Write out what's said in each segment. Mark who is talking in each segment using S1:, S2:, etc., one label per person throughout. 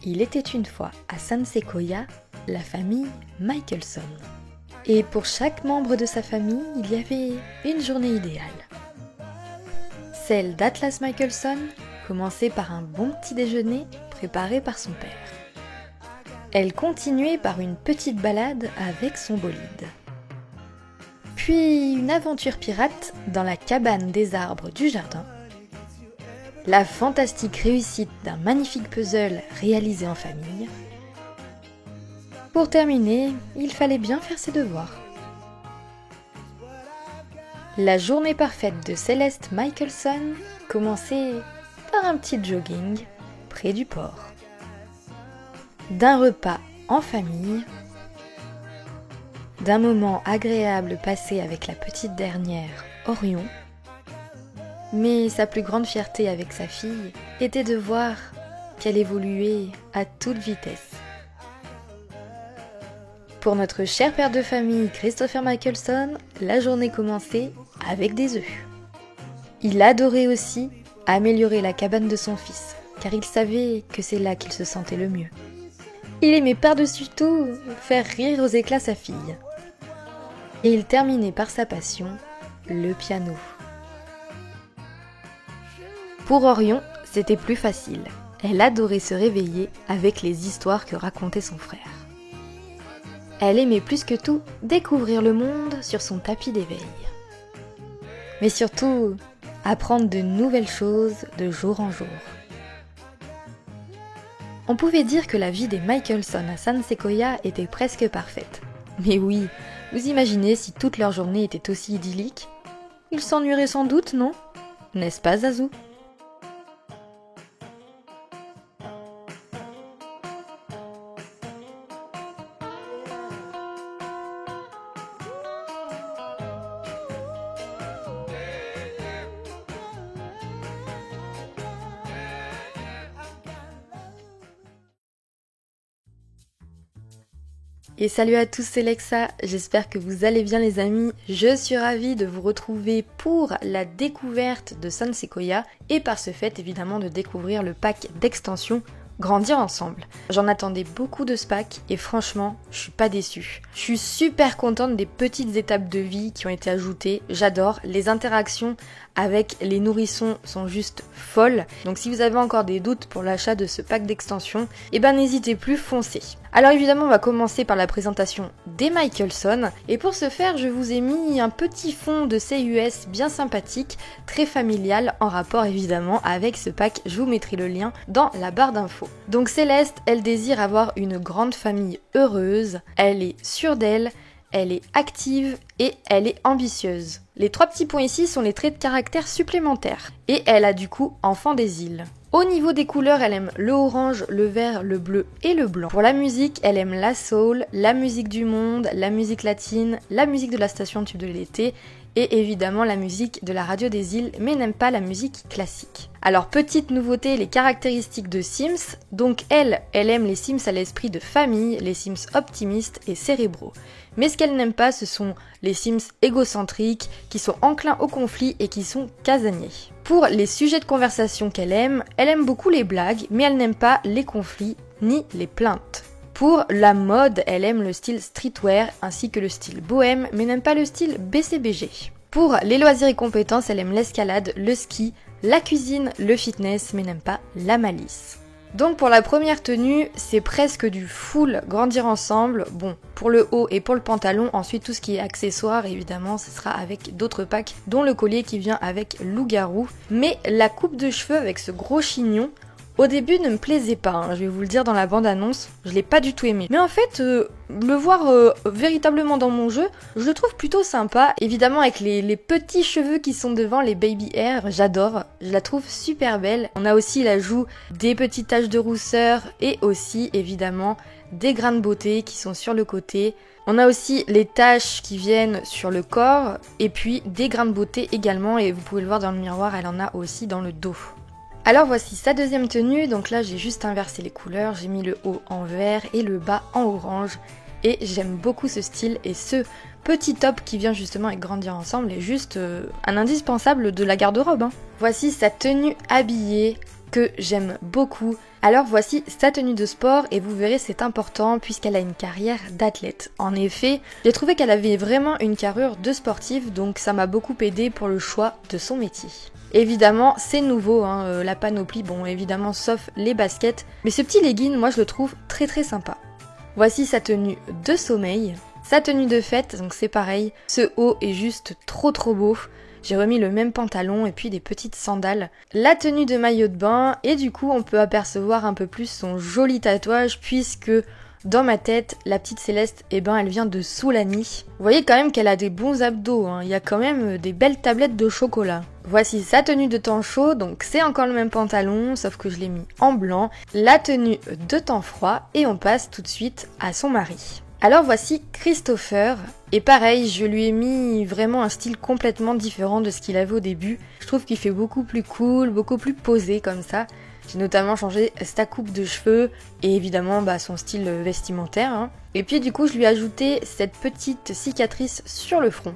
S1: Il était une fois à San Sequoia, la famille Michelson. Et pour chaque membre de sa famille, il y avait une journée idéale. Celle d'Atlas Michelson commençait par un bon petit déjeuner préparé par son père. Elle continuait par une petite balade avec son bolide. Puis une aventure pirate dans la cabane des arbres du jardin. La fantastique réussite d'un magnifique puzzle réalisé en famille. Pour terminer, il fallait bien faire ses devoirs. La journée parfaite de Céleste Michelson commençait par un petit jogging près du port. D'un repas en famille, d'un moment agréable passé avec la petite dernière, Orion. Mais sa plus grande fierté avec sa fille était de voir qu'elle évoluait à toute vitesse. Pour notre cher père de famille Christopher Michelson, la journée commençait avec des œufs. Il adorait aussi améliorer la cabane de son fils, car il savait que c'est là qu'il se sentait le mieux. Il aimait par-dessus tout faire rire aux éclats sa fille. Et il terminait par sa passion, le piano. Pour Orion, c'était plus facile. Elle adorait se réveiller avec les histoires que racontait son frère. Elle aimait plus que tout découvrir le monde sur son tapis d'éveil. Mais surtout, apprendre de nouvelles choses de jour en jour. On pouvait dire que la vie des Michelson à San Sequoia était presque parfaite. Mais oui, vous imaginez si toute leur journée était aussi idyllique? Ils s'ennuieraient sans doute, non? N'est-ce pas, Zazu? Et salut à tous, c'est Lexa, j'espère que vous allez bien les amis. Je suis ravie de vous retrouver pour la découverte de San Sequoia et par ce fait évidemment de découvrir le pack d'extension Grandir ensemble. J'en attendais beaucoup de ce pack et franchement, je suis pas déçue. Je suis super contente des petites étapes de vie qui ont été ajoutées, j'adore. Les interactions avec les nourrissons sont juste folles. Donc si vous avez encore des doutes pour l'achat de ce pack d'extension, eh ben n'hésitez plus, foncez. Alors évidemment, on va commencer par la présentation des Michelson. Et pour ce faire, je vous ai mis un petit fond de CUS bien sympathique, très familial, en rapport évidemment avec ce pack. Je vous mettrai le lien dans la barre d'infos. Donc Céleste, elle désire avoir une grande famille heureuse, elle est sûre d'elle, elle est active et elle est ambitieuse. Les 3 petits points ici sont les traits de caractère supplémentaires. Et elle a du coup enfant des îles. Au niveau des couleurs, elle aime le orange, le vert, le bleu et le blanc. Pour la musique, elle aime la soul, la musique du monde, la musique latine, la musique de la station tube de l'été et évidemment la musique de la radio des îles, mais n'aime pas la musique classique. Alors petite nouveauté, les caractéristiques de Sims. Donc elle aime les Sims à l'esprit de famille, les Sims optimistes et cérébraux. Mais ce qu'elle n'aime pas, ce sont les Sims égocentriques, qui sont enclins au conflit et qui sont casaniers. Pour les sujets de conversation qu'elle aime beaucoup les blagues, mais elle n'aime pas les conflits ni les plaintes. Pour la mode, elle aime le style streetwear ainsi que le style bohème, mais n'aime pas le style BCBG. Pour les loisirs et compétences, elle aime l'escalade, le ski, la cuisine, le fitness, mais n'aime pas la malice. Donc pour la première tenue, c'est presque du full grandir ensemble. Bon, pour le haut et pour le pantalon, ensuite tout ce qui est accessoires, évidemment, ce sera avec d'autres packs, dont le collier qui vient avec loup-garou. Mais la coupe de cheveux avec ce gros chignon, au début ne me plaisait pas, hein, je vais vous le dire dans la bande-annonce, je l'ai pas du tout aimé. Mais en fait, le voir véritablement dans mon jeu, je le trouve plutôt sympa. Évidemment avec les petits cheveux qui sont devant, les baby hair, j'adore, je la trouve super belle. On a aussi l'ajout des petites taches de rousseur et aussi évidemment des grains de beauté qui sont sur le côté. On a aussi les taches qui viennent sur le corps et puis des grains de beauté également et vous pouvez le voir dans le miroir, elle en a aussi dans le dos. Alors voici sa deuxième tenue, donc là j'ai juste inversé les couleurs, j'ai mis le haut en vert et le bas en orange et j'aime beaucoup ce style et ce petit top qui vient justement avec Grandir ensemble est juste un indispensable de la garde-robe. Voici sa tenue habillée que j'aime beaucoup. Alors voici sa tenue de sport et vous verrez c'est important puisqu'elle a une carrière d'athlète. En effet, j'ai trouvé qu'elle avait vraiment une carrure de sportive donc ça m'a beaucoup aidé pour le choix de son métier. Évidemment, c'est nouveau, la panoplie, bon évidemment sauf les baskets, mais ce petit legging, moi je le trouve très très sympa. Voici sa tenue de sommeil, sa tenue de fête, donc c'est pareil, ce haut est juste trop beau. J'ai remis le même pantalon et puis des petites sandales. La tenue de maillot de bain et du coup on peut apercevoir un peu plus son joli tatouage puisque dans ma tête, la petite Céleste, elle vient de Soulani. Vous voyez quand même qu'elle a des bons abdos, il y a quand même des belles tablettes de chocolat. Voici sa tenue de temps chaud, donc c'est encore le même pantalon, sauf que je l'ai mis en blanc. La tenue de temps froid et on passe tout de suite à son mari. Alors voici Christopher, et pareil, je lui ai mis vraiment un style complètement différent de ce qu'il avait au début. Je trouve qu'il fait beaucoup plus cool, beaucoup plus posé comme ça. J'ai notamment changé sa coupe de cheveux et évidemment son style vestimentaire. Et puis du coup je lui ai ajouté cette petite cicatrice sur le front.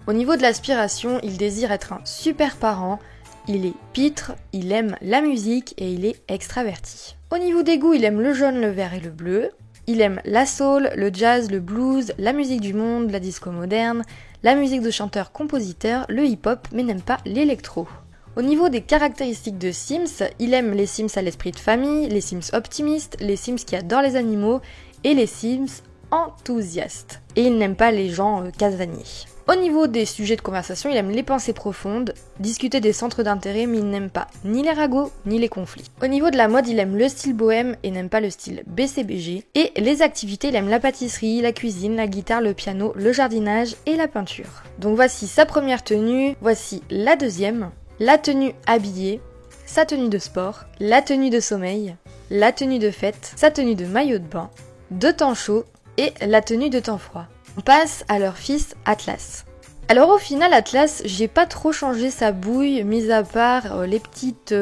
S1: Au niveau de l'aspiration, il désire être un super parent, il est pitre, il aime la musique et il est extraverti. Au niveau des goûts, il aime le jaune, le vert et le bleu. Il aime la soul, le jazz, le blues, la musique du monde, la disco moderne, la musique de chanteurs-compositeurs, le hip-hop, mais n'aime pas l'électro. Au niveau des caractéristiques de Sims, il aime les Sims à l'esprit de famille, les Sims optimistes, les Sims qui adorent les animaux et les Sims enthousiastes. Et il n'aime pas les gens casaniers. Au niveau des sujets de conversation, il aime les pensées profondes, discuter des centres d'intérêt, mais il n'aime pas ni les ragots ni les conflits. Au niveau de la mode, il aime le style bohème et n'aime pas le style BCBG. Et les activités, il aime la pâtisserie, la cuisine, la guitare, le piano, le jardinage et la peinture. Donc voici sa première tenue, voici la deuxième, la tenue habillée, sa tenue de sport, la tenue de sommeil, la tenue de fête, sa tenue de maillot de bain, de temps chaud et la tenue de temps froid. On passe à leur fils Atlas. Alors au final Atlas, j'ai pas trop changé sa bouille, mis à part les petites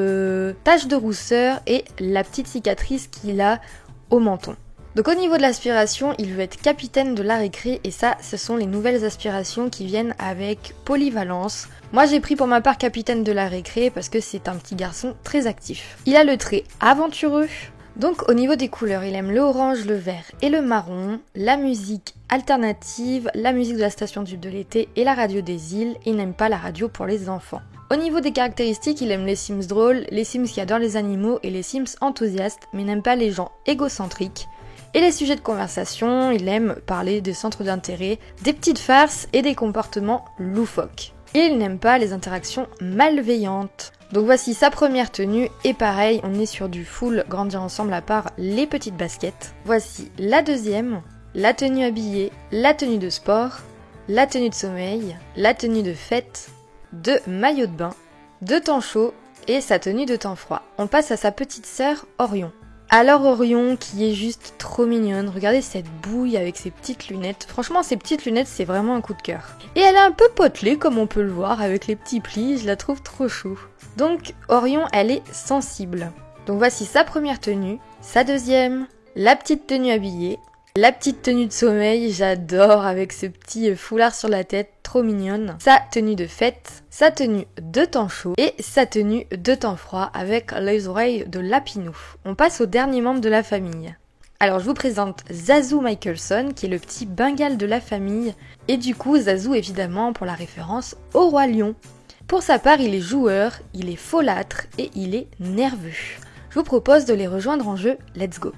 S1: taches de rousseur et la petite cicatrice qu'il a au menton. Donc au niveau de l'aspiration, il veut être capitaine de la récré et ça, ce sont les nouvelles aspirations qui viennent avec polyvalence. Moi j'ai pris pour ma part capitaine de la récré parce que c'est un petit garçon très actif. Il a le trait aventureux. Donc au niveau des couleurs, il aime le orange, le vert et le marron, la musique alternative, la musique de la station tube de l'été et la radio des îles, et il n'aime pas la radio pour les enfants. Au niveau des caractéristiques, il aime les Sims drôles, les Sims qui adorent les animaux et les Sims enthousiastes, mais n'aime pas les gens égocentriques. Et les sujets de conversation, il aime parler des centres d'intérêt, des petites farces et des comportements loufoques. Et il n'aime pas les interactions malveillantes. Donc voici sa première tenue, et pareil, on est sur du full grandir ensemble à part les petites baskets. Voici la deuxième, la tenue habillée, la tenue de sport, la tenue de sommeil, la tenue de fête, de maillot de bain, de temps chaud et sa tenue de temps froid. On passe à sa petite sœur Orion. Alors Orion qui est juste trop mignonne, regardez cette bouille avec ses petites lunettes, franchement ces petites lunettes c'est vraiment un coup de cœur. Et elle est un peu potelée comme on peut le voir avec les petits plis, je la trouve trop chou. Donc Orion elle est sensible. Donc voici sa première tenue, sa deuxième, la petite tenue habillée, la petite tenue de sommeil, j'adore avec ce petit foulard sur la tête, trop mignonne. Sa tenue de fête, sa tenue de temps chaud et sa tenue de temps froid avec les oreilles de lapinou. On passe au dernier membre de la famille. Alors je vous présente Zazu Michelson qui est le petit bengale de la famille. Et du coup Zazu évidemment pour la référence au roi lion. Pour sa part il est joueur, il est folâtre et il est nerveux. Je vous propose de les rejoindre en jeu, let's go.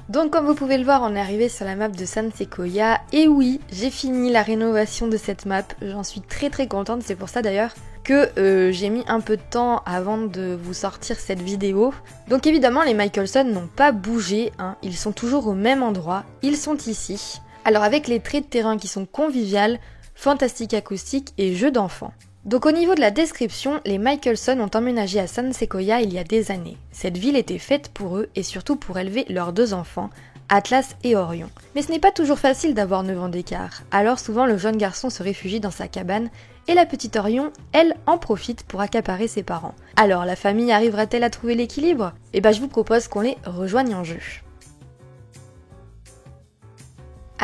S1: Donc comme vous pouvez le voir, on est arrivé sur la map de San Sequoia, et oui, j'ai fini la rénovation de cette map, j'en suis très contente, c'est pour ça d'ailleurs que j'ai mis un peu de temps avant de vous sortir cette vidéo. Donc évidemment les Michelson n'ont pas bougé, ils sont toujours au même endroit, ils sont ici. Alors avec les traits de terrain qui sont conviviales, fantastique acoustique et jeux d'enfants. Donc au niveau de la description, les Michelson ont emménagé à San Sequoia il y a des années. Cette ville était faite pour eux et surtout pour élever leurs deux enfants, Atlas et Orion. Mais ce n'est pas toujours facile d'avoir 9 ans d'écart, alors souvent le jeune garçon se réfugie dans sa cabane et la petite Orion, elle, en profite pour accaparer ses parents. Alors la famille arrivera-t-elle à trouver l'équilibre ? Eh ben je vous propose qu'on les rejoigne en jeu.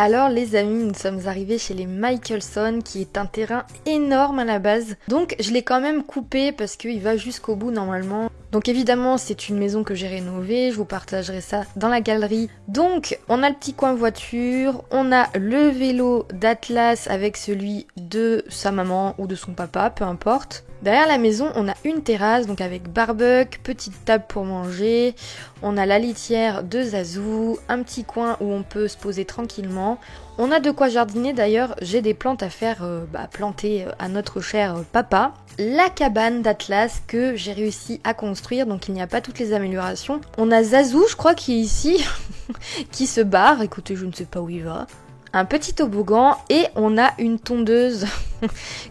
S1: Alors les amis, nous sommes arrivés chez les Michelson qui est un terrain énorme à la base. Donc je l'ai quand même coupé parce qu'il va jusqu'au bout normalement. Donc évidemment c'est une maison que j'ai rénovée, je vous partagerai ça dans la galerie. Donc on a le petit coin voiture, on a le vélo d'Atlas avec celui de sa maman ou de son papa, peu importe. Derrière la maison, on a une terrasse, donc avec barbecue, petite table pour manger, on a la litière de Zazou, un petit coin où on peut se poser tranquillement. On a de quoi jardiner d'ailleurs, j'ai des plantes à faire planter à notre cher papa. La cabane d'Atlas que j'ai réussi à construire, donc il n'y a pas toutes les améliorations. On a Zazou, je crois, qui est ici, qui se barre, écoutez, je ne sais pas où il va. Un petit toboggan et on a une tondeuse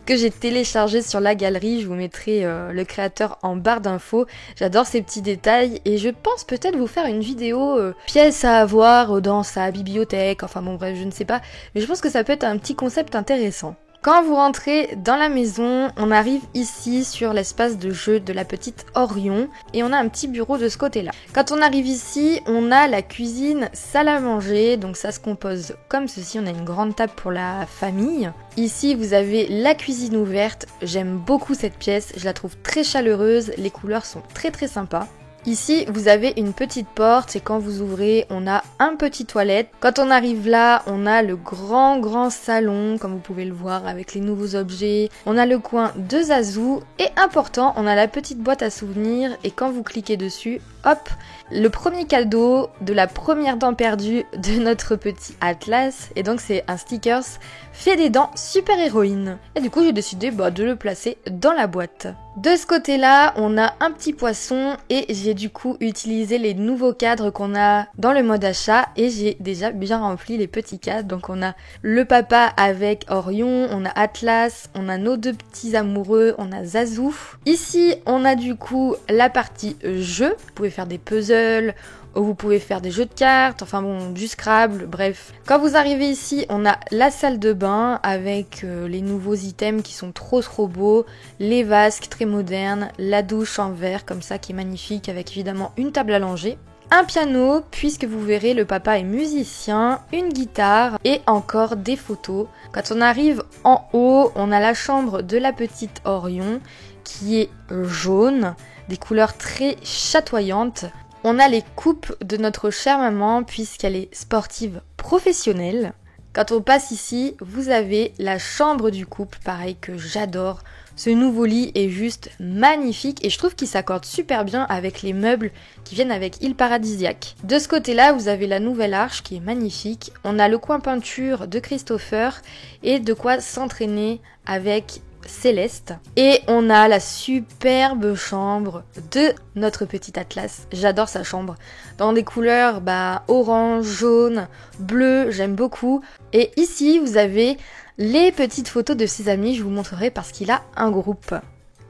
S1: que j'ai téléchargée sur la galerie. Je vous mettrai le créateur en barre d'infos. J'adore ces petits détails et je pense peut-être vous faire une vidéo pièce à avoir dans sa bibliothèque. Enfin bon bref, je ne sais pas. Mais je pense que ça peut être un petit concept intéressant. Quand vous rentrez dans la maison, on arrive ici sur l'espace de jeu de la petite Orion et on a un petit bureau de ce côté-là. Quand on arrive ici, on a la cuisine, salle à manger, donc ça se compose comme ceci, on a une grande table pour la famille. Ici, vous avez la cuisine ouverte, j'aime beaucoup cette pièce, je la trouve très chaleureuse, les couleurs sont très très sympas. Ici, vous avez une petite porte et quand vous ouvrez, on a un petit toilette. Quand on arrive là, on a le grand salon, comme vous pouvez le voir, avec les nouveaux objets. On a le coin de Zazou et important, on a la petite boîte à souvenirs et quand vous cliquez dessus, hop, le premier cadeau de la première dent perdue de notre petit Atlas. Et donc c'est un stickers fait des dents super héroïne. Et du coup j'ai décidé de le placer dans la boîte. De ce côté-là, on a un petit poisson et j'ai du coup utilisé les nouveaux cadres qu'on a dans le mode achat et j'ai déjà bien rempli les petits cadres. Donc on a le papa avec Orion, on a Atlas, on a nos deux petits amoureux, on a Zazou. Ici, on a du coup la partie jeu. Vous pouvez faire des puzzles, vous pouvez faire des jeux de cartes, enfin bon, du Scrabble, bref. Quand vous arrivez ici, on a la salle de bain avec les nouveaux items qui sont trop beaux, les vasques très modernes, la douche en verre comme ça qui est magnifique avec évidemment une table à langer. Un piano, puisque vous verrez, le papa est musicien, une guitare et encore des photos. Quand on arrive en haut, on a la chambre de la petite Orion qui est jaune, des couleurs très chatoyantes. On a les coupes de notre chère maman puisqu'elle est sportive professionnelle. Quand on passe ici, vous avez la chambre du couple, pareil que j'adore. Ce nouveau lit est juste magnifique et je trouve qu'il s'accorde super bien avec les meubles qui viennent avec île paradisiaque. De ce côté-là, vous avez la nouvelle arche qui est magnifique. On a le coin peinture de Christopher et de quoi s'entraîner avec Céleste. Et on a la superbe chambre de notre petit Atlas. J'adore sa chambre. Dans des couleurs orange, jaune, bleu, j'aime beaucoup. Et ici, vous avez les petites photos de ses amis, je vous montrerai parce qu'il a un groupe.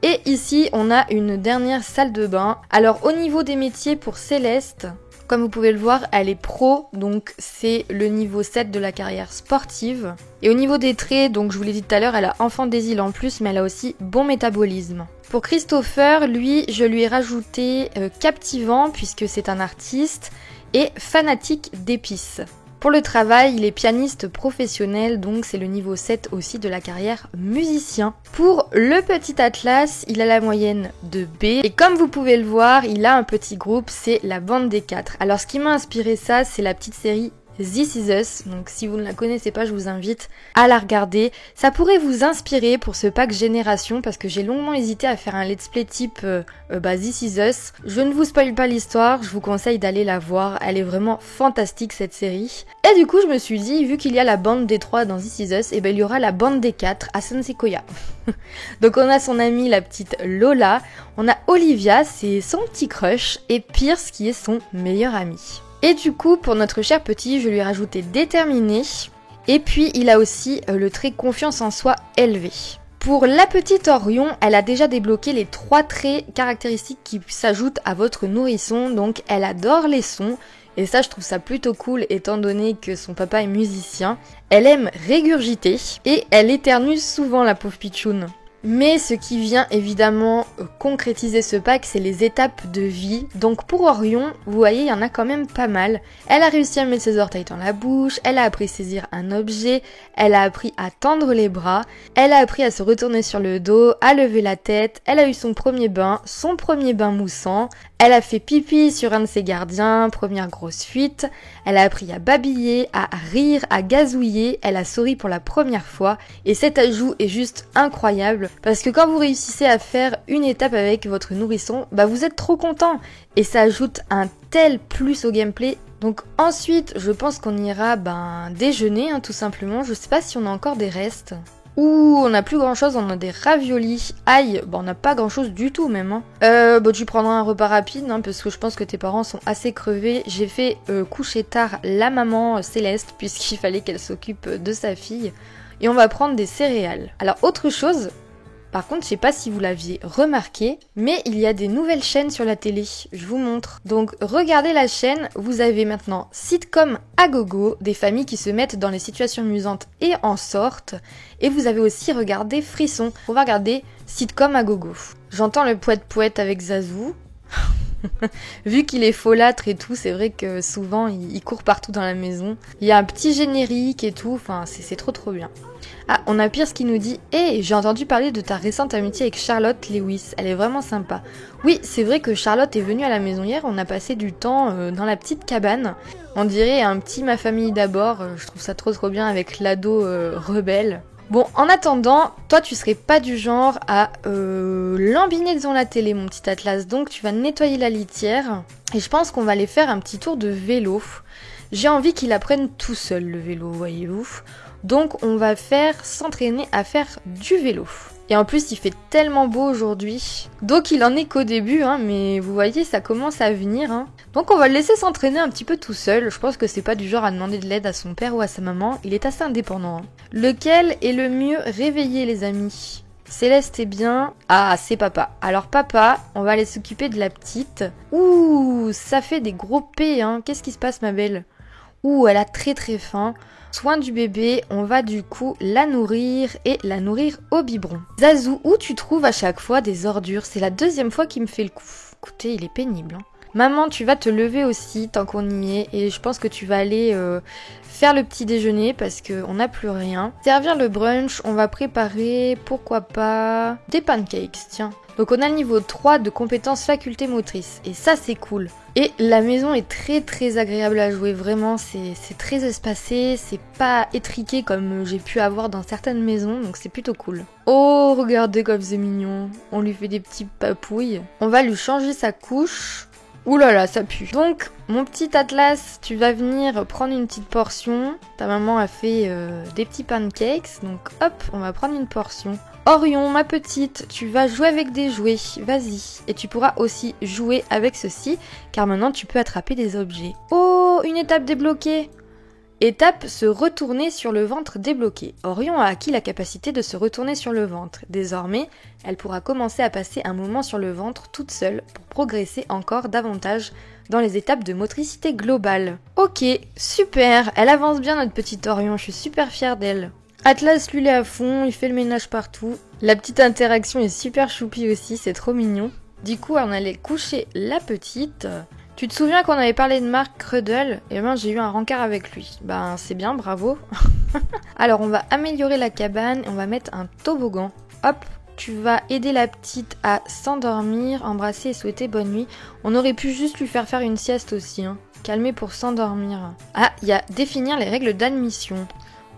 S1: Et ici, on a une dernière salle de bain. Alors, au niveau des métiers pour Céleste, comme vous pouvez le voir, elle est pro, donc c'est le niveau 7 de la carrière sportive. Et au niveau des traits, donc je vous l'ai dit tout à l'heure, elle a enfant des îles en plus, mais elle a aussi bon métabolisme. Pour Christopher, lui, je lui ai rajouté captivant, puisque c'est un artiste, et fanatique d'épices. Pour le travail, il est pianiste professionnel, donc c'est le niveau 7 aussi de la carrière musicien. Pour le petit Atlas, il a la moyenne de B. Et comme vous pouvez le voir, il a un petit groupe, c'est la bande des 4. Alors ce qui m'a inspiré ça, c'est la petite série This Is Us, donc si vous ne la connaissez pas, je vous invite à la regarder. Ça pourrait vous inspirer pour ce pack génération parce que j'ai longuement hésité à faire un let's play type This Is Us. Je ne vous spoil pas l'histoire, je vous conseille d'aller la voir, elle est vraiment fantastique cette série. Et du coup je me suis dit, vu qu'il y a la bande des 3 dans This Is Us, il y aura la bande des 4 à San Sequoia. Donc on a son amie la petite Lola, on a Olivia, c'est son petit crush, et Pierce qui est son meilleur ami. Et du coup, pour notre cher petit, je lui ai rajouté déterminé. Et puis, il a aussi le trait confiance en soi élevé. Pour la petite Orion, elle a déjà débloqué les 3 traits caractéristiques qui s'ajoutent à votre nourrisson. Donc, elle adore les sons. Et ça, je trouve ça plutôt cool étant donné que son papa est musicien. Elle aime régurgiter et elle éternue souvent, la pauvre pitchoune. Mais ce qui vient évidemment concrétiser ce pack, c'est les étapes de vie. Donc pour Orion, vous voyez, il y en a quand même pas mal. Elle a réussi à mettre ses orteils dans la bouche, elle a appris à saisir un objet, elle a appris à tendre les bras, elle a appris à se retourner sur le dos, à lever la tête, elle a eu son premier bain moussant, elle a fait pipi sur un de ses gardiens, première grosse fuite, elle a appris à babiller, à rire, à gazouiller, elle a souri pour la première fois, et cet ajout est juste incroyable, parce que quand vous réussissez à faire une étape avec votre nourrisson, bah vous êtes trop content, et ça ajoute un tel plus au gameplay. Donc ensuite, je pense qu'on ira déjeuner, tout simplement, je sais pas si on a encore des restes. Ouh, on n'a plus grand chose, on a des raviolis. Aïe, on n'a pas grand chose du tout même. Tu prendras un repas rapide, parce que je pense que tes parents sont assez crevés. J'ai fait coucher tard la maman Céleste, puisqu'il fallait qu'elle s'occupe de sa fille. Et on va prendre des céréales. Alors autre chose, par contre, je sais pas si vous l'aviez remarqué, mais il y a des nouvelles chaînes sur la télé. Je vous montre. Donc, regardez la chaîne. Vous avez maintenant Sitcom à gogo, des familles qui se mettent dans les situations amusantes et en sortent. Et vous avez aussi regardé Frisson. On va regarder Sitcom à gogo. J'entends le poète avec Zazou. Vu qu'il est folâtre et tout, c'est vrai que souvent il court partout dans la maison. Il y a un petit générique et tout, enfin c'est trop bien. Ah, on a Pierce qui nous dit « Hey, j'ai entendu parler de ta récente amitié avec Charlotte Lewis, elle est vraiment sympa. » Oui, c'est vrai que Charlotte est venue à la maison hier, on a passé du temps dans la petite cabane. On dirait un petit Ma Famille d'abord, je trouve ça trop bien avec l'ado rebelle. Bon, en attendant, toi tu serais pas du genre à lambiner devant la télé, mon petit Atlas, donc tu vas nettoyer la litière. Et je pense qu'on va aller faire un petit tour de vélo. J'ai envie qu'il apprenne tout seul le vélo, voyez-vous. Donc on va s'entraîner à faire du vélo. Et en plus il fait tellement beau aujourd'hui. Donc il en est qu'au début, mais vous voyez ça commence à venir. Donc on va le laisser s'entraîner un petit peu tout seul. Je pense que c'est pas du genre à demander de l'aide à son père ou à sa maman. Il est assez indépendant. Lequel est le mieux réveillé les amis ? Céleste est bien. Ah, c'est papa. Alors papa, on va aller s'occuper de la petite. Ouh, ça fait des gros P, Qu'est-ce qui se passe ma belle ? Ouh, elle a très faim. Soin du bébé, on va du coup la nourrir et la nourrir au biberon. Zazou, où tu trouves à chaque fois des ordures ? C'est la deuxième fois qu'il me fait le coup. Écoutez, il est pénible. Maman, tu vas te lever aussi tant qu'on y est et je pense que tu vas aller faire le petit déjeuner parce qu'on n'a plus rien. Servir le brunch, on va préparer, pourquoi pas, des pancakes, tiens. Donc on a le niveau 3 de compétences facultés motrices et ça c'est cool. Et la maison est très agréable à jouer, vraiment c'est très espacé, c'est pas étriqué comme j'ai pu avoir dans certaines maisons, donc c'est plutôt cool. Oh regardez comme c'est mignon, on lui fait des petits papouilles. On va lui changer sa couche. Ouh là là, ça pue. Donc, mon petit Atlas, tu vas venir prendre une petite portion. Ta maman a fait des petits pancakes, donc hop, on va prendre une portion. Orion, ma petite, tu vas jouer avec des jouets, vas-y. Et tu pourras aussi jouer avec ceci, car maintenant tu peux attraper des objets. Oh, une étape débloquée. Étape, se retourner sur le ventre débloqué. Orion a acquis la capacité de se retourner sur le ventre. Désormais, elle pourra commencer à passer un moment sur le ventre toute seule pour progresser encore davantage dans les étapes de motricité globale. Ok, super, elle avance bien notre petite Orion, je suis super fière d'elle. Atlas lui est à fond, il fait le ménage partout. La petite interaction est super choupie aussi, c'est trop mignon. Du coup, on allait coucher la petite. Tu te souviens qu'on avait parlé de Mark Cruddle ? Eh ben j'ai eu un rencard avec lui. Ben c'est bien, bravo. Alors on va améliorer la cabane et on va mettre un toboggan. Hop, tu vas aider la petite à s'endormir, embrasser et souhaiter bonne nuit. On aurait pu juste lui faire une sieste aussi, calmer pour s'endormir. Ah, il y a définir les règles d'admission.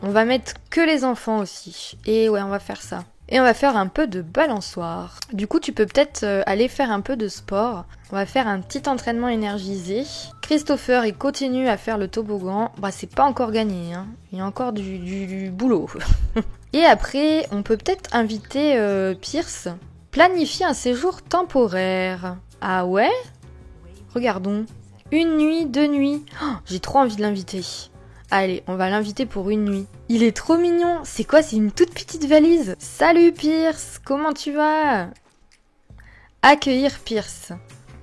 S1: On va mettre que les enfants aussi. Et ouais, on va faire ça. Et on va faire un peu de balançoire. Du coup, tu peux peut-être aller faire un peu de sport. On va faire un petit entraînement énergisé. Christopher, il continue à faire le toboggan. Bah, c'est pas encore gagné, Il y a encore du boulot. Et après, on peut peut-être inviter Pierce. Planifier un séjour temporaire. Ah ouais ? Regardons. 1 nuit, 2 nuits. Oh, j'ai trop envie de l'inviter. Allez, on va l'inviter pour 1 nuit. Il est trop mignon. C'est quoi ? C'est une toute petite valise. Salut Pierce, comment tu vas ? Accueillir Pierce.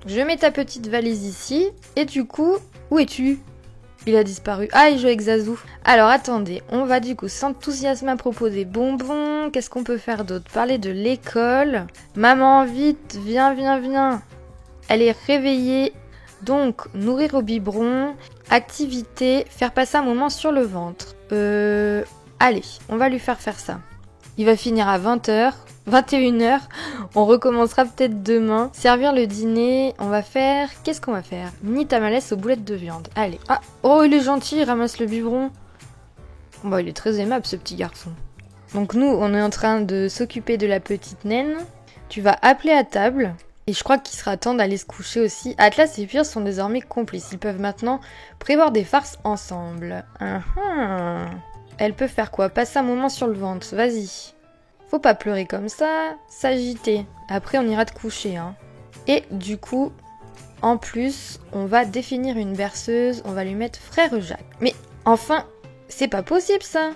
S1: Je mets ta petite valise ici. Et du coup, où es-tu ? Il a disparu. Ah, il joue avec Zazou. Alors, attendez. On va du coup s'enthousiasmer à propos des bonbons. Qu'est-ce qu'on peut faire d'autre? Parler de l'école. Maman, vite, viens, viens, viens. Elle est réveillée. Donc, nourrir au biberon. Activité, faire passer un moment sur le ventre. Allez, on va lui faire ça. Il va finir à 20h. 21h, on recommencera peut-être demain. Servir le dîner, on va faire... Qu'est-ce qu'on va faire? Mini tamales aux boulettes de viande. Allez. Ah, oh, il est gentil, il ramasse le biberon. Bon, il est très aimable, ce petit garçon. Donc nous, on est en train de s'occuper de la petite naine. Tu vas appeler à table. Et je crois qu'il sera temps d'aller se coucher aussi. Atlas et Pierce sont désormais complices. Ils peuvent maintenant prévoir des farces ensemble. Elle peut faire quoi? Passer un moment sur le ventre, vas-y. Faut pas pleurer comme ça, s'agiter. Après, on ira te coucher, hein. Et du coup, en plus, on va définir une berceuse. On va lui mettre Frère Jacques. Mais enfin, c'est pas possible, ça.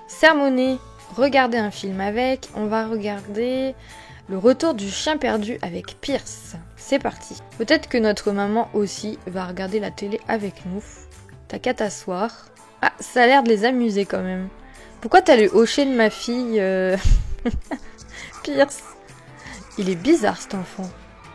S1: Sermonner, regarder un film avec. On va regarder Le Retour du chien perdu avec Pierce. C'est parti. Peut-être que notre maman aussi va regarder la télé avec nous. T'as qu'à t'asseoir. Ah, ça a l'air de les amuser quand même. Pourquoi t'as le hocher de ma fille Pierce. Il est bizarre cet enfant.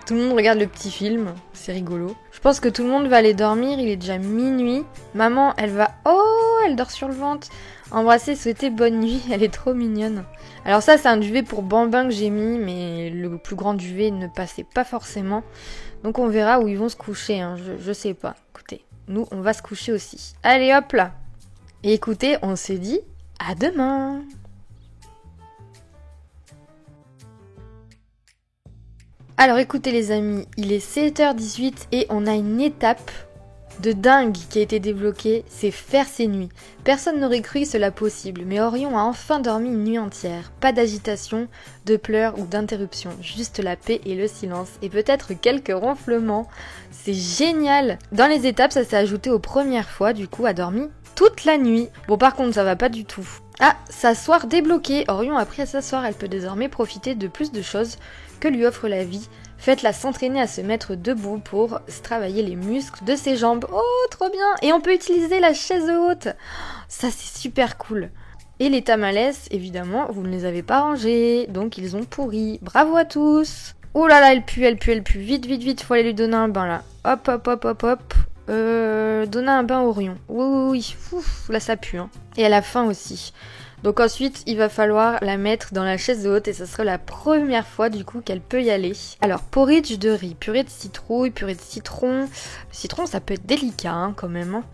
S1: Tout le monde regarde le petit film, c'est rigolo. Je pense que tout le monde va aller dormir, il est déjà minuit. Maman, elle va... Oh, elle dort sur le ventre. Embrasser, souhaiter bonne nuit, elle est trop mignonne. Alors ça, c'est un duvet pour Bambin que j'ai mis, mais le plus grand duvet ne passait pas forcément. Donc on verra où ils vont se coucher, hein. Je sais pas. Écoutez, nous, on va se coucher aussi. Allez, hop là. Et écoutez, on s'est dit à demain. Alors écoutez les amis, il est 7h18 et on a une étape de dingue qui a été débloquée, c'est faire ses nuits. Personne n'aurait cru cela possible, mais Orion a enfin dormi une nuit entière. Pas d'agitation, de pleurs ou d'interruption, juste la paix et le silence, et peut-être quelques ronflements. C'est génial! Dans les étapes, ça s'est ajouté aux premières fois, du coup, a dormi toute la nuit. Bon par contre, ça va pas du tout. Ah, s'asseoir débloqué. Orion a appris à s'asseoir, elle peut désormais profiter de plus de choses que lui offre la vie. Faites-la s'entraîner à se mettre debout pour se travailler les muscles de ses jambes. Oh, trop bien! Et on peut utiliser la chaise haute. Ça, c'est super cool. Et les tamales, évidemment, vous ne les avez pas rangés, donc ils ont pourri. Bravo à tous! Oh là là, elle pue. Vite, vite, vite, faut aller lui donner un bain, là. Hop, hop, hop, hop, hop. Donner un bain à Orion. Oui. Ouf, là, ça pue, hein. Et elle a faim aussi. Donc ensuite, il va falloir la mettre dans la chaise haute et ça sera la première fois du coup qu'elle peut y aller. Alors, porridge de riz, purée de citrouille, purée de citron. Le citron, ça peut être délicat hein, quand même. Hein.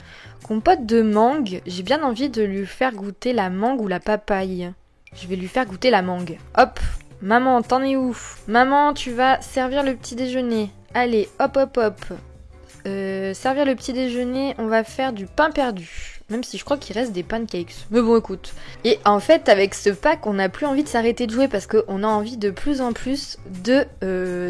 S1: Compote de mangue, j'ai bien envie de lui faire goûter la mangue ou la papaye. Je vais lui faire goûter la mangue. Hop, maman, t'en es où? Maman, tu vas servir le petit déjeuner. Allez, hop, hop, hop. Servir le petit déjeuner, on va faire du pain perdu. Même si je crois qu'il reste des pancakes. Mais bon, écoute. Et en fait, avec ce pack, on n'a plus envie de s'arrêter de jouer parce qu'on a envie de plus en plus de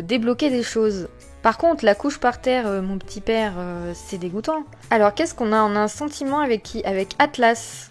S1: débloquer des choses. Par contre, la couche par terre, mon petit père, c'est dégoûtant. Alors, qu'est-ce qu'on a? On a un sentiment avec qui? Avec Atlas.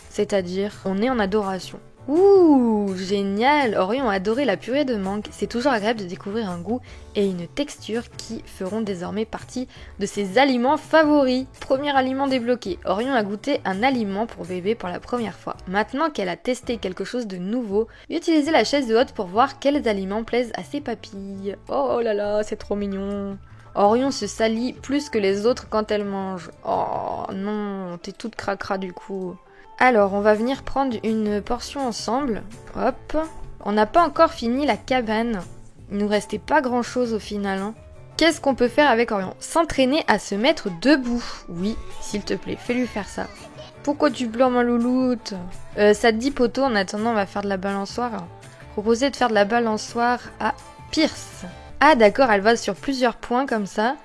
S1: C'est-à-dire, on est en adoration. Ouh, génial! Orion a adoré la purée de mangue. C'est toujours agréable de découvrir un goût et une texture qui feront désormais partie de ses aliments favoris. Premier aliment débloqué. Orion a goûté un aliment pour bébé pour la première fois. Maintenant qu'elle a testé quelque chose de nouveau, utilisez la chaise haute pour voir quels aliments plaisent à ses papilles. Oh là là, c'est trop mignon! Orion se salit plus que les autres quand elle mange. Oh non, t'es toute cracra du coup. Alors, on va venir prendre une portion ensemble. Hop. On n'a pas encore fini la cabane. Il nous restait pas grand chose au final. Hein. Qu'est-ce qu'on peut faire avec Orion? S'entraîner à se mettre debout. Oui, s'il te plaît, fais-lui faire ça. Pourquoi tu pleures ma louloute? Ça te dit poteau, en attendant on va faire de la balançoire. Proposer de faire de la balançoire à Pierce. Ah d'accord, elle va sur plusieurs points comme ça.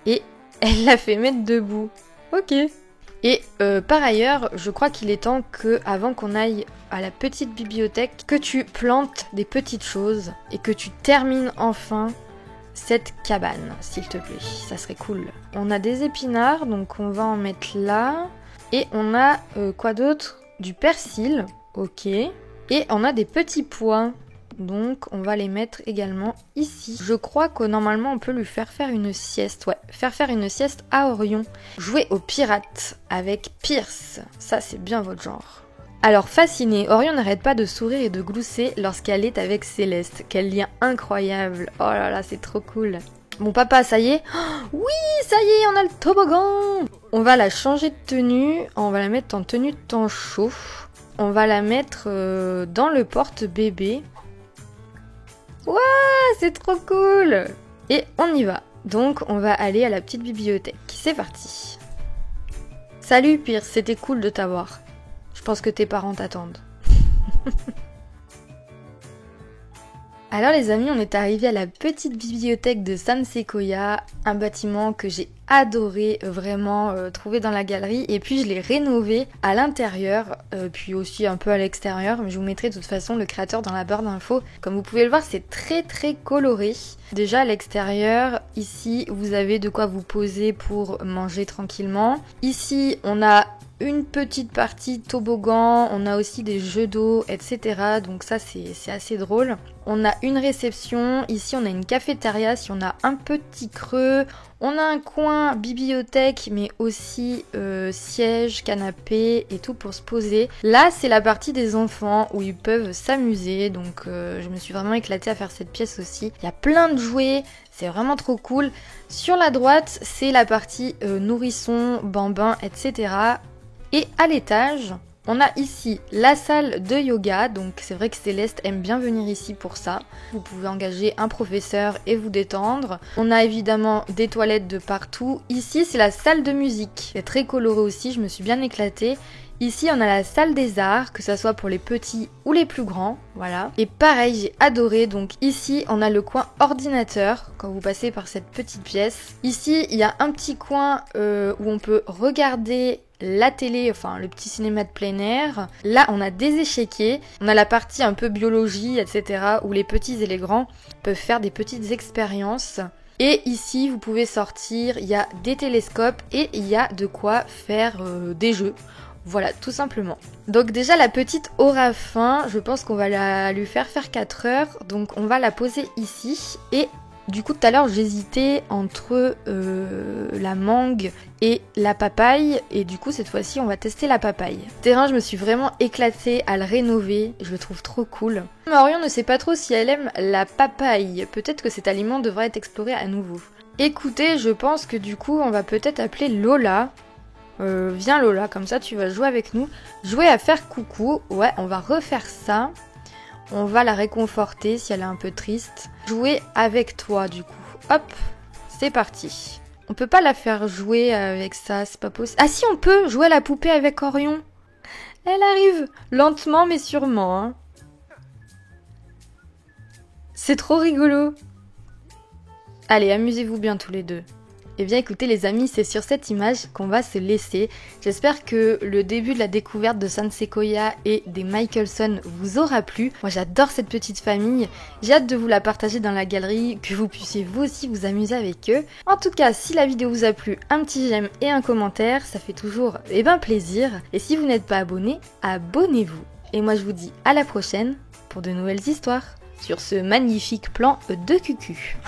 S1: Et elle l'a fait mettre debout. Ok. Et par ailleurs, je crois qu'il est temps que, avant qu'on aille à la petite bibliothèque, que tu plantes des petites choses et que tu termines enfin cette cabane, s'il te plaît. Ça serait cool. On a des épinards, donc on va en mettre là. Et on a quoi d'autre? Du persil, ok. Et on a des petits pois. donc on va les mettre également ici. Je crois que normalement on peut lui faire faire une sieste, ouais, faire une sieste à Orion. Jouer aux pirates avec Pierce, ça c'est bien votre genre. Alors fasciné, Orion n'arrête pas de sourire et de glousser lorsqu'elle est avec Céleste. Quel lien incroyable, oh là là c'est trop cool. Bon papa, ça y est? Oh, oui, ça y est, on a le toboggan! On va la changer de tenue, on va la mettre en tenue de temps chaud. On va la mettre dans le porte-bébé. Ouah, c'est trop cool! Et on y va. Donc on va aller à la petite bibliothèque. C'est parti. Salut Pierce, c'était cool de t'avoir. Je pense que tes parents t'attendent. Alors les amis, on est arrivé à la petite bibliothèque de San Sequoia, un bâtiment que j'ai adoré vraiment trouver dans la galerie, et puis je l'ai rénové à l'intérieur, puis aussi un peu à l'extérieur, mais je vous mettrai de toute façon le créateur dans la barre d'infos. Comme vous pouvez le voir, c'est très très coloré. Déjà à l'extérieur, ici vous avez de quoi vous poser pour manger tranquillement. Ici on a une petite partie toboggan, on a aussi des jeux d'eau, etc. Donc ça c'est assez drôle. On a une réception, ici on a une cafétéria, si on a un petit creux. On a un coin bibliothèque, mais aussi siège, canapé et tout pour se poser. Là c'est la partie des enfants où ils peuvent s'amuser, donc je me suis vraiment éclatée à faire cette pièce aussi. Il y a plein de jouets, c'est vraiment trop cool. Sur la droite c'est la partie nourrisson, bambin, etc. Et à l'étage, on a ici la salle de yoga, donc c'est vrai que Céleste aime bien venir ici pour ça. Vous pouvez engager un professeur et vous détendre. On a évidemment des toilettes de partout. Ici, c'est la salle de musique. C'est très coloré aussi, je me suis bien éclatée. Ici, on a la salle des arts, que ça soit pour les petits ou les plus grands, voilà. Et pareil, j'ai adoré, donc ici, on a le coin ordinateur, quand vous passez par cette petite pièce. Ici, il y a un petit coin où on peut regarder la télé, enfin le petit cinéma de plein air. Là, on a des échiquiers, on a la partie un peu biologie, etc. où les petits et les grands peuvent faire des petites expériences. Et ici, vous pouvez sortir, il y a des télescopes et il y a de quoi faire des jeux. Voilà, tout simplement. Donc déjà, la petite aura faim, je pense qu'on va lui faire 4 heures. Donc on va la poser ici. Et du coup, tout à l'heure, j'hésitais entre la mangue et la papaye. Et du coup, cette fois-ci, on va tester la papaye. Terrain, je me suis vraiment éclatée à le rénover. Je le trouve trop cool. Orion ne sait pas trop si elle aime la papaye. Peut-être que cet aliment devrait être exploré à nouveau. Écoutez, je pense que du coup, on va peut-être appeler Lola. Viens Lola, comme ça tu vas jouer avec nous. Jouer à faire coucou, ouais, on va refaire ça. On va la réconforter si elle est un peu triste. Jouer avec toi du coup. Hop, c'est parti. On peut pas la faire jouer avec ça, c'est pas possible. Ah si, on peut jouer à la poupée avec Orion. Elle arrive, lentement mais sûrement. Hein. C'est trop rigolo. Allez, amusez-vous bien tous les deux. Eh bien écoutez les amis, c'est sur cette image qu'on va se laisser. J'espère que le début de la découverte de San Sequoia et des Michelson vous aura plu. Moi j'adore cette petite famille, j'ai hâte de vous la partager dans la galerie, que vous puissiez vous aussi vous amuser avec eux. En tout cas, si la vidéo vous a plu, un petit j'aime et un commentaire, ça fait toujours plaisir. Et si vous n'êtes pas abonné, abonnez-vous. Et moi je vous dis à la prochaine pour de nouvelles histoires sur ce magnifique plan de cucu.